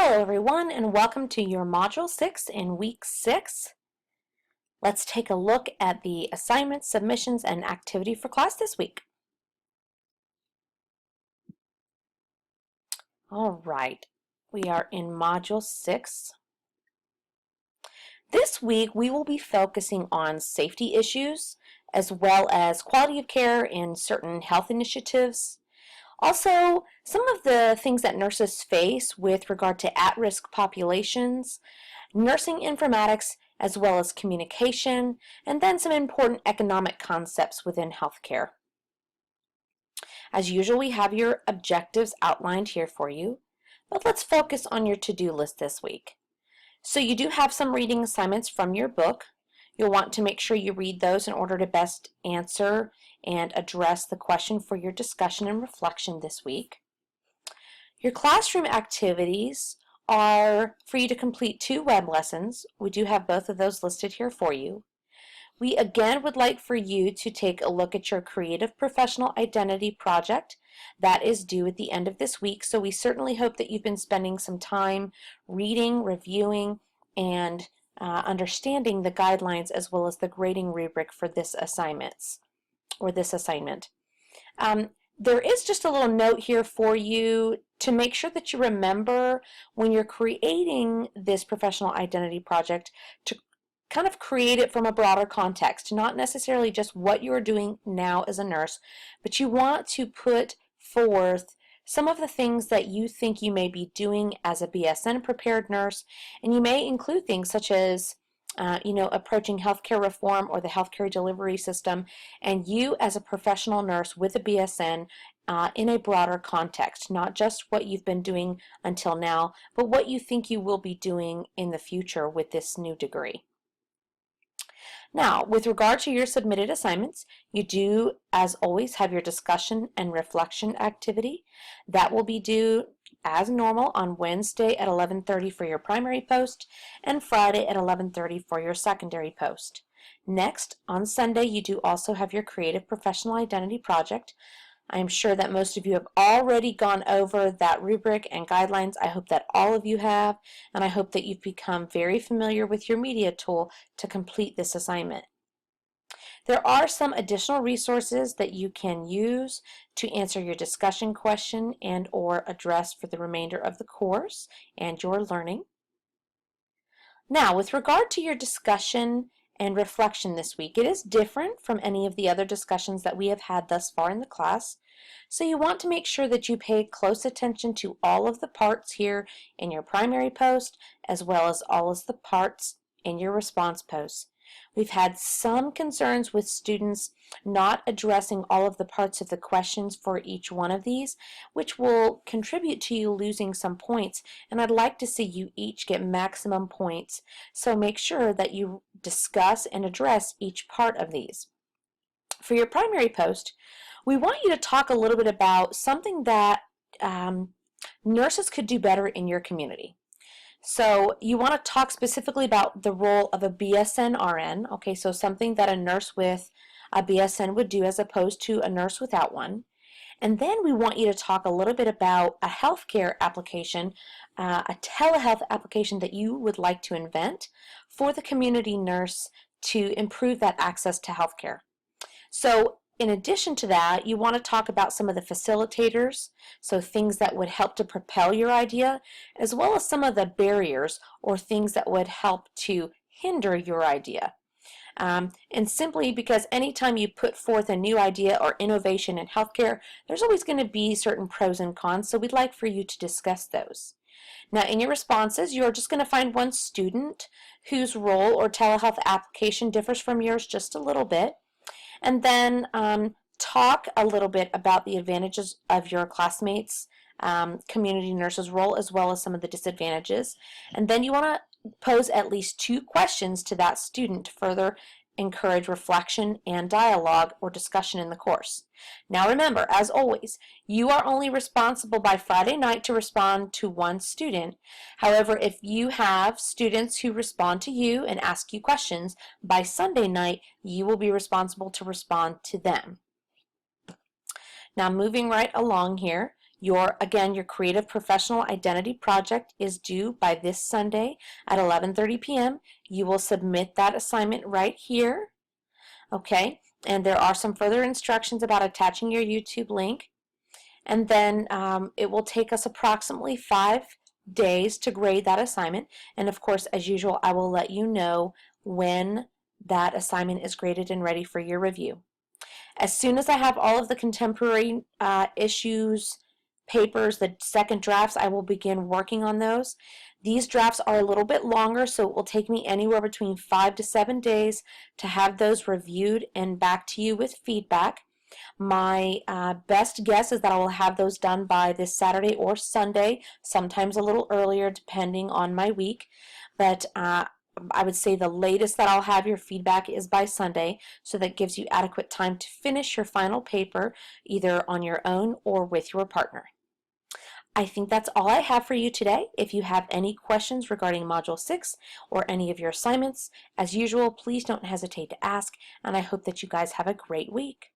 Hello everyone and welcome to your Module 6 in Week 6. Let's take a look at the assignments, submissions, and activity for class this week. All right, we are in Module 6. This week we will be focusing on safety issues as well as quality of care in certain health initiatives. Also, some of the things that nurses face with regard to at-risk populations, nursing informatics, as well as communication, and then some important economic concepts within healthcare. As usual, we have your objectives outlined here for you, but let's focus on your to-do list this week. So you do have some reading assignments from your book. You'll want to make sure you read those in order to best answer and address the question for your discussion and reflection this week. Your classroom activities are for you to complete 2 web lessons. We do have both of those listed here for you. We again would like for you to take a look at your Creative Professional Identity project. That is due at the end of this week, so we certainly hope that you've been spending some time reading, reviewing, and understanding the guidelines as well as the grading rubric for this assignment. There is just a little note here for you to make sure that you remember when you're creating this professional identity project to kind of create it from a broader context, not necessarily just what you're doing now as a nurse, but you want to put forth some of the things that you think you may be doing as a BSN prepared nurse, and you may include things such as approaching healthcare reform or the healthcare delivery system, and you as a professional nurse with a BSN in a broader context, not just what you've been doing until now, but what you think you will be doing in the future with this new degree. Now, with regard to your submitted assignments, you do, as always, have your discussion and reflection activity. That will be due as normal on Wednesday at 11:30 for your primary post and Friday at 11:30 for your secondary post. Next, on Sunday, you do also have your Creative Professional Identity project. I am sure that most of you have already gone over that rubric and guidelines. I hope that all of you have, and I hope that you've become very familiar with your media tool to complete this assignment. There are some additional resources that you can use to answer your discussion question and or address for the remainder of the course and your learning. Now, with regard to your discussion and reflection this week, it is different from any of the other discussions that we have had thus far in the class. So you want to make sure that you pay close attention to all of the parts here in your primary post, as well as all of the parts in your response posts. We've had some concerns with students not addressing all of the parts of the questions for each one of these, which will contribute to you losing some points, and I'd like to see you each get maximum points. So make sure that you discuss and address each part of these. For your primary post, we want you to talk a little bit about something that nurses could do better in your community. So you want to talk specifically about the role of a BSN RN, okay, so something that a nurse with a BSN would do as opposed to a nurse without one. And then we want you to talk a little bit about a healthcare application, a telehealth application that you would like to invent for the community nurse to improve that access to healthcare. So in addition to that, you want to talk about some of the facilitators, so things that would help to propel your idea, as well as some of the barriers or things that would help to hinder your idea. And simply because anytime you put forth a new idea or innovation in healthcare, there's always going to be certain pros and cons, so we'd like for you to discuss those. Now, in your responses, you're just going to find one student whose role or telehealth application differs from yours just a little bit. And then talk a little bit about the advantages of your classmates' community nurse's role, as well as some of the disadvantages. And then you want to pose at least 2 questions to that student to further encourage reflection and dialogue or discussion in the course. Now remember, as always, you are only responsible by Friday night to respond to one student. However, if you have students who respond to you and ask you questions, by Sunday night, you will be responsible to respond to them. Now moving right along here, Again, your Creative Professional Identity project is due by this Sunday at 11:30 p.m. You will submit that assignment right here, okay? And there are some further instructions about attaching your YouTube link. And then it will take us approximately 5 days to grade that assignment. And of course, as usual, I will let you know when that assignment is graded and ready for your review. As soon as I have all of the contemporary issues, papers, the second drafts, I will begin working on those. These drafts are a little bit longer, so it will take me anywhere between 5 to 7 days to have those reviewed and back to you with feedback. My best guess is that I will have those done by this Saturday or Sunday, sometimes a little earlier depending on my week, but I would say the latest that I'll have your feedback is by Sunday, so that gives you adequate time to finish your final paper either on your own or with your partner. I think that's all I have for you today. If you have any questions regarding Module 6 or any of your assignments, as usual, please don't hesitate to ask, and I hope that you guys have a great week.